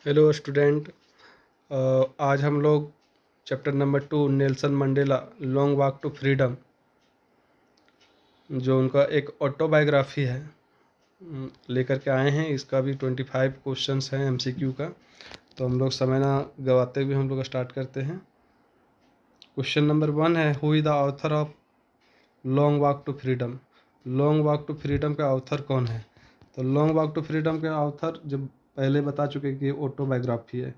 Hello student. आज हम लोग chapter number 2 Nelson Mandela long walk to freedom, जो उनका एक ऑटोबायोग्राफी है, लेकर के आए हैं। इसका भी 25 क्वेश्चंस हैं एमसीक्यू का। तो हम लोग समय ना गवाते हुए हम लोग स्टार्ट करते हैं। क्वेश्चन नंबर 1 है, who is the author of long walk to freedom. Long walk to freedom का ऑथर कौन है? तो लॉन्ग वॉक टू फ्रीडम के ऑथर जब पहले बता चुके कि ऑटोबायोग्राफी है,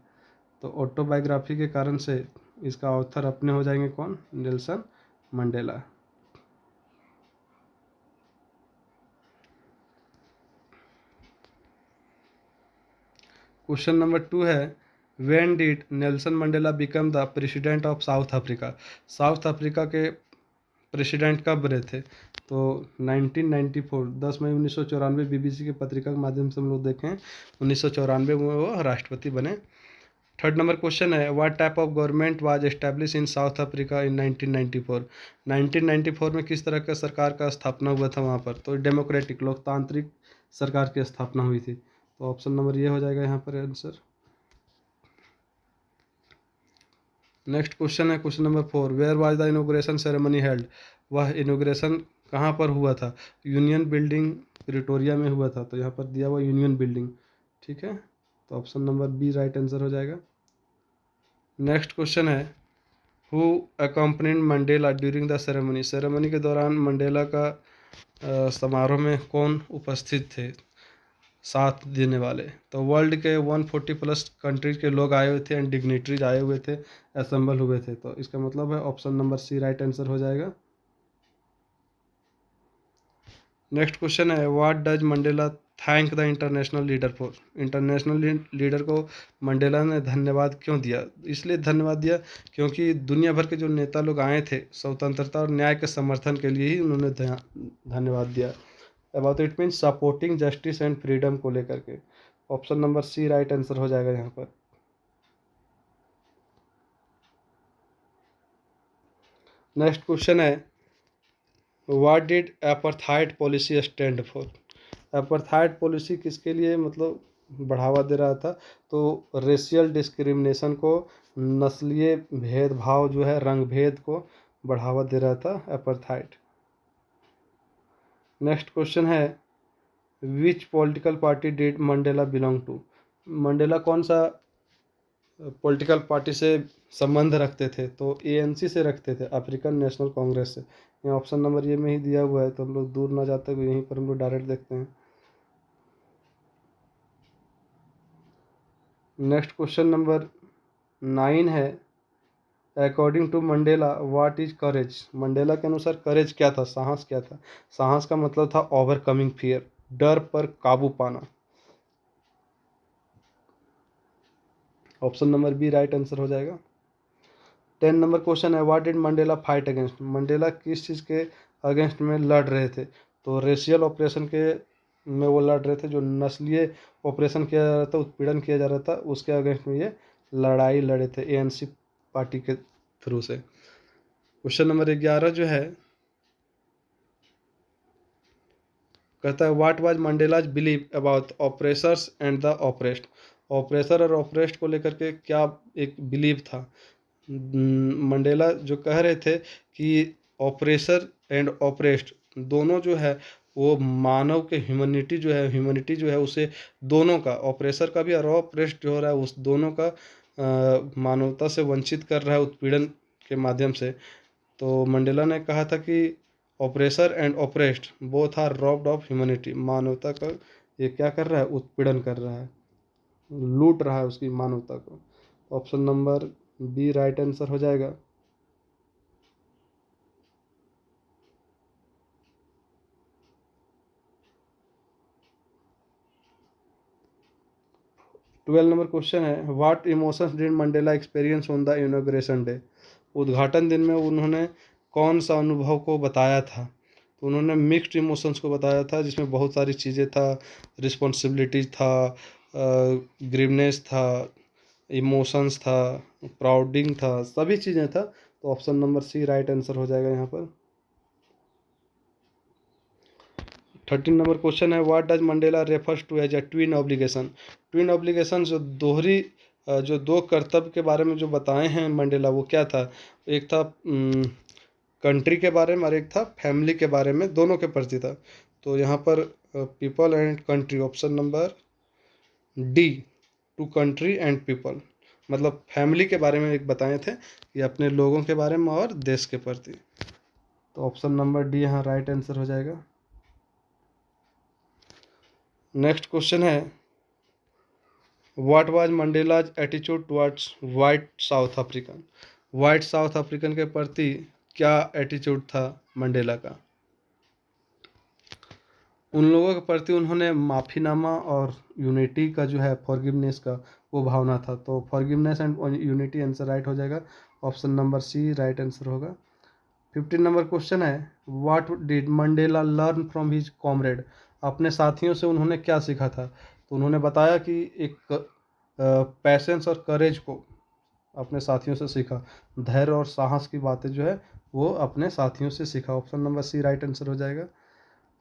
तो ऑटोबायोग्राफी के कारण से इसका ऑथर अपने हो जाएंगे कौन? Nelson Mandela. क्वेश्चन नंबर 2 है, when did Nelson Mandela become the president of South Africa. South Africa के प्रेसिडेंट कब बने थे? तो 1994 10 मई 1994 बीबीसी की पत्रिका के माध्यम से हम लोग देखें, 1994 में वो राष्ट्रपति बने। थर्ड नंबर क्वेश्चन है, what type of government was establish in south Africa in 1994। 1994 में किस तरह का सरकार का स्थापना हुआ था वहाँ पर? तो डेमोक्रेटिक, लोकतांत्रिक सरकार की स्थापना हुई थी। तो ऑप्शन नंबर ये हो जाएगा यहाँ पर आंसर। नेक्स्ट क्वेश्चन है question number 4, where was the inauguration ceremony held. वह इनोग्रेशन कहाँ पर हुआ था? यूनियन बिल्डिंग प्रिटोरिया में हुआ था। तो यहाँ पर दिया हुआ यूनियन बिल्डिंग, ठीक है। तो option number B right answer हो जाएगा। नेक्स्ट क्वेश्चन है, who accompanied Mandela during the ceremony. Ceremony के दौरान मंडेला का समारोह में कौन उपस्थित थे, साथ देने वाले? तो वर्ल्ड के 140 प्लस कंट्रीज के लोग आए हुए थे एंड डिग्नेटरीज आए हुए थे, असेंबल हुए थे। तो इसका मतलब है option number C right answer हो जाएगा। नेक्स्ट क्वेश्चन है, what does Mandela thank the international leader for. International leader को मंडेला ने धन्यवाद क्यों दिया? इसलिए धन्यवाद दिया क्योंकि दुनिया भर के जो नेता लोग आए थे स्वतंत्रता और न्याय के समर्थन के लिए ही उन्होंने धन्यवाद दिया। About it means supporting justice and freedom को लेकर के। Option number C right answer हो जाएगा यहाँ पर। नेक्स्ट क्वेश्चन है, what did apartheid policy stand for. Apartheid policy किसके लिए मतलब बढ़ावा दे रहा था? तो रेशियल डिस्क्रिमिनेशन को, नस्लीय भेदभाव जो है, रंग भेद को बढ़ावा दे रहा था अपार्थाइड। नेक्स्ट क्वेश्चन है, which political party did Mandela belong to. Mandela कौन सा पॉलिटिकल पार्टी से संबंध रखते थे? तो एएनसी से रखते थे, अफ्रीकन नेशनल कांग्रेस से। ये ऑप्शन नंबर ये में ही दिया हुआ है, तो हम लोग दूर ना जाते हुए यहीं पर हम लोग डायरेक्ट देखते हैं। नेक्स्ट क्वेश्चन नंबर 9 है, according to Mandela what is courage. Mandela के अनुसार करेज क्या था, साहस क्या था? साहस का मतलब था ओवरकमिंग फियर, डर पर काबू पाना। Option number B right answer हो जाएगा। 10 नंबर क्वेश्चन है, what did Mandela fight against. Mandela किस चीज़ के अगेंस्ट में लड़ रहे थे? तो रेशियल ऑपरेशन के में वो लड़ रहे थे, जो नस्लीय ऑपरेशन किया जा रहा था, उत्पीड़न किया जा रहा था, उसके अगेंस्ट में ये लड़ाई लड़े थे एएनसी पार्टी के थ्रू से। क्वेश्चन नंबर 11 जो है, कहता है, what was Mandela's believe about oppressors and the oppressed. Oppressor और ऑपरेस्ड को लेकर के क्या एक बिलीव था? मंडेला जो कह रहे थे कि ऑपरेसर एंड ऑपरेस्ड दोनों जो है वो मानव के ह्यूमनिटी जो है उसे, दोनों का, ऑपरेसर का भी और ऑपरेस्ड जो हो रहा है उस दोनों का मानवता से वंचित कर रहा है उत्पीड़न के माध्यम से। तो मंडेला ने कहा था कि oppressor and oppressed both are robbed of humanity. मानवता का ये क्या कर रहा है? उत्पीड़न कर रहा है, लूट रहा है उसकी मानवता को। Option number B right answer हो जाएगा। ट्वेल्व नंबर क्वेश्चन है, what emotions did Mandela experience on the inauguration day. उद्घाटन दिन में उन्होंने कौन सा अनुभव को बताया था? तो उन्होंने मिक्स्ड इमोशंस को बताया था, जिसमें बहुत सारी चीज़ें था, रिस्पॉन्सिबिलिटीज था, ग्रीवनेस था, इमोशंस था, प्राउडिंग था, सभी चीज़ें था। तो option number C right answer हो जाएगा यहाँ पर। 13 नंबर क्वेश्चन है, what does Mandela refers to as a twin obligation. Twin obligation जो दोहरी जो दो कर्तव्य के बारे में जो बताए हैं मंडेला, वो क्या था? एक था कंट्री के बारे में और एक था फैमिली के बारे में, दोनों के प्रति था। तो यहाँ पर people and country, option number D, to country and people, मतलब फैमिली के बारे में एक बताए थे कि अपने लोगों के बारे में और देश के प्रति। तो ऑप्शन नंबर डी यहाँ राइट आंसर हो जाएगा। नेक्स्ट क्वेश्चन है, what was Mandela's attitude towards white south African. White south African के प्रति क्या एटीट्यूड था मंडेला का? उन लोगों के प्रति उन्होंने माफ़ीनामा और यूनिटी का जो है फॉरगिवनेस का वो भावना था। तो forgiveness and unity answer right हो जाएगा। Option number C right answer होगा। 15 नंबर क्वेश्चन है, what did Mandela learn from his comrade. अपने साथियों से उन्होंने क्या सीखा था? तो उन्होंने बताया कि एक पैसेंस और करेज को अपने साथियों से सीखा। धैर्य और साहस की बातें जो है वो अपने साथियों से सीखा। Option number C right answer हो जाएगा।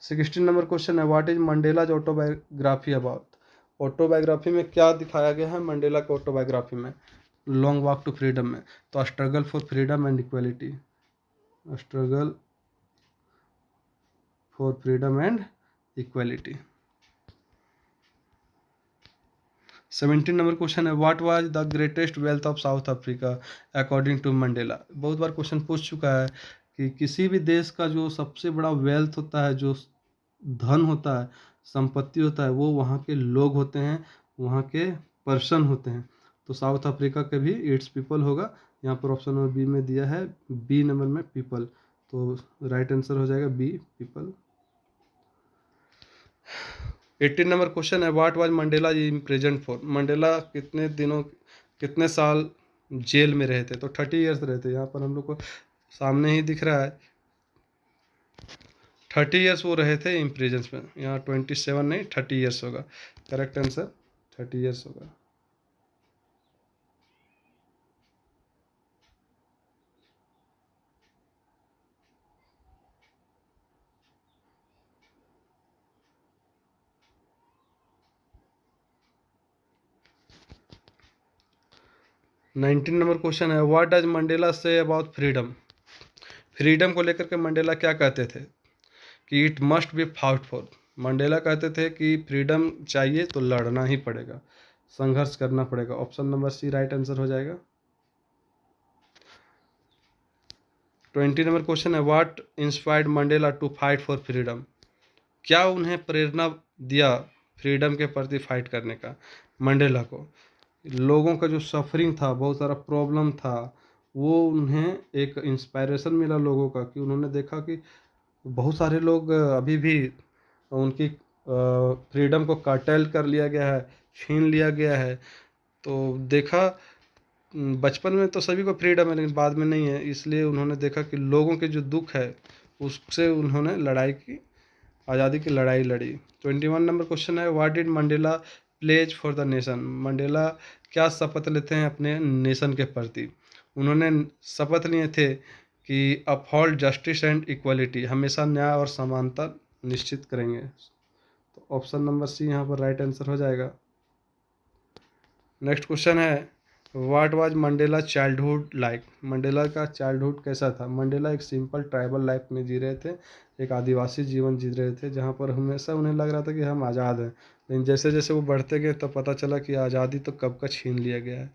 16 नंबर क्वेश्चन है, what is Mandela's autobiography about. Autobiography में क्या दिखाया गया है मंडेला के ऑटोबायोग्राफी में, लॉन्ग वॉक टू फ्रीडम में? तो struggle for freedom and equality, struggle for freedom and equality. 17 number question है, what was the greatest wealth of South Africa according to Mandela. बहुत बार क्वेश्चन पूछ चुका है कि किसी भी देश का जो सबसे बड़ा वेल्थ होता है, जो धन होता है, संपत्ति होता है, वो वहाँ के लोग होते हैं, वहाँ के पर्सन होते हैं। तो साउथ अफ्रीका के भी इट्स पीपल होगा। यहाँ पर ऑप्शन नंबर बी में दिया है, बी नंबर में पीपल। तो राइट आंसर हो जाएगा बी, पीपल। 18 नंबर क्वेश्चन है, what was Mandela in present for. Mandela कितने साल जेल में रहे थे? तो 30 ईयर्स रहे थे। यहाँ पर हम लोग को सामने ही दिख रहा है 30 ईयर्स वो रहे थे इन प्रिजन में। यहाँ 27 नहीं 30 ईयर्स होगा। करेक्ट आंसर 30 ईयर्स होगा। नाइनटीन नंबर क्वेश्चन है, what does Mandela say about freedom. Freedom को लेकर के मंडेला क्या कहते थे? कि it must be fought for. Mandela कहते थे कि फ्रीडम चाहिए तो लड़ना ही पड़ेगा, संघर्ष करना पड़ेगा। Option number C right answer हो जाएगा। 20 नंबर क्वेश्चन है, what inspired Mandela to fight for freedom. क्या उन्हें प्रेरणा दिया फ्रीडम के प्रति फाइट करने का मंडेला को? लोगों का जो सफरिंग था, बहुत सारा प्रॉब्लम था, वो उन्हें एक इंस्पायरेशन मिला लोगों का, कि उन्होंने देखा कि बहुत सारे लोग अभी भी उनकी फ्रीडम को कर्टेल कर लिया गया है, छीन लिया गया है। तो देखा बचपन में तो सभी को फ्रीडम है लेकिन बाद में नहीं है, इसलिए उन्होंने देखा कि लोगों के जो दुख है उससे उन्होंने लड़ाई की, आज़ादी की लड़ाई लड़ी। 21 नंबर क्वेश्चन है, what did Mandela pledge for the nation. Mandela क्या शपथ लेते हैं अपने नेशन के प्रति? उन्होंने शपथ लिए थे कि अपहोल्ड जस्टिस एंड इक्वलिटी, हमेशा न्याय और समानता निश्चित करेंगे। तो ऑप्शन नंबर सी यहाँ पर राइट आंसर हो जाएगा। नेक्स्ट क्वेश्चन है, what was Mandela childhood like. Mandela का चाइल्डहुड कैसा था? मंडेला एक सिंपल ट्राइबल लाइफ में जी रहे थे, एक आदिवासी जीवन जी रहे थे, जहाँ पर हमेशा उन्हें लग रहा था कि हम आज़ाद हैं। लेकिन जैसे जैसे वो बढ़ते गए तब पता चला कि आज़ादी तो कब का छीन लिया गया है।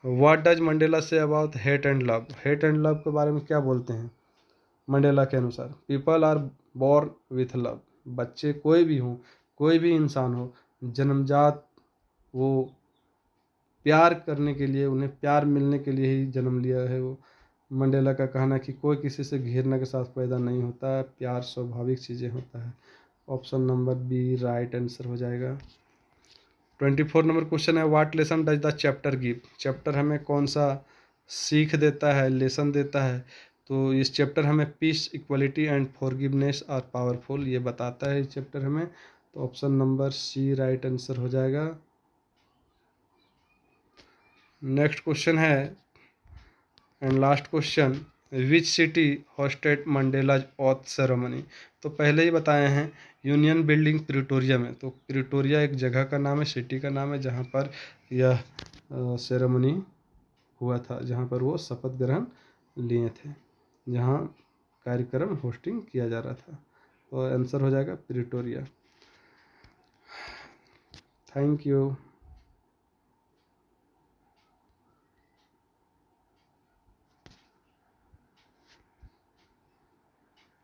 What does Mandela say about hate and love. Hate and love के बारे में क्या बोलते हैं मंडेला के अनुसार? People are born with love. बच्चे कोई भी हों, कोई भी इंसान हो, जन्मजात वो प्यार करने के लिए, उन्हें प्यार मिलने के लिए ही जन्म लिया है। वो मंडेला का कहना है कि कोई किसी से घृणा के साथ पैदा नहीं होता है, प्यार स्वाभाविक चीज़ें होता है। Option number B right answer हो जाएगा। 24 नंबर क्वेश्चन है, what lesson does the chapter give. Chapter हमें कौन सा सीख देता है, लेसन देता है? तो इस चैप्टर हमें peace, equality and forgiveness are powerful, ये बताता है इस चैप्टर हमें। तो option number C right answer हो जाएगा। नेक्स्ट क्वेश्चन है and last question, which city hosted Mandela's oath ceremony. तो पहले ही बताए हैं यूनियन बिल्डिंग प्रिटोरिया में। तो प्रिटोरिया एक जगह का नाम है, सिटी का नाम है, जहाँ पर यह सेरेमनी हुआ था, जहाँ पर वो शपथ ग्रहण लिए थे, जहाँ कार्यक्रम होस्टिंग किया जा रहा था। तो आंसर हो जाएगा प्रिटोरिया। Thank you.